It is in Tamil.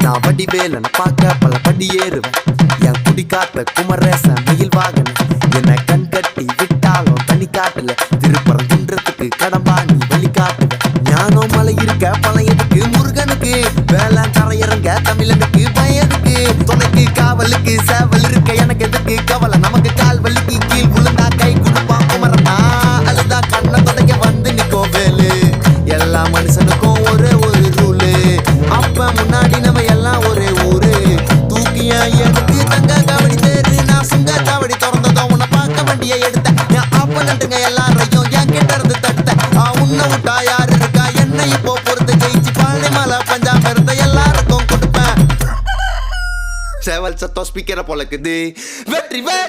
நான் வடிவேலன் பார்க்க பல படி ஏறுவேன். என் குடி காத்த குமரேசன் மயில் வாகன என்ன கண் கட்டி விட்டாலும் தனி காட்டுல திருப்பரங்குன்றத்துக்கு கடம்பா நீ வழி காட்டுவேன். ஞானம் மலை இருக்க பழையதுக்கு முருகனுக்கு வேளாண் கரையிறங்க தமிழனுக்கு பயனுக்கு துணைக்கு காவலுக்கு சேவல் இருக்க எனக்கு எதுக்கு கவலை நமக்கு கால் வலிக்கு கீழ் விழுந்தா கை கொடுப்பான் குமரனா அழுதா கண்ணை தொடங்க வந்து நிக்கோ வேலு. எல்லா மனுஷனுக்கும் ஒரே ஒரு ரூலு அப்ப முன்னாடி நம்ம எல்லாம் ஒரே ஊரு தூக்கிய எடுத்து தங்க காவடி தேரு நான் சுங்க காவடி திறந்ததும் உன்னை பார்க்க வண்டியை எடுத்தேன். என் அப்ப நட்டுங்க எல்லாரையும் என் கிட்ட இருந்து தடுத்தேன். உன்னை விட்டா யாரு இருக்கா என்ன இப்போ பொறுத்து ஜெயிச்சு பாண்டி மலை பஞ்சாப் இருந்த எல்லாருக்கும் கொடுப்பேன். சேவல் சத்தம் ஸ்பீக்கரை பொழக்குது வெற்றி வே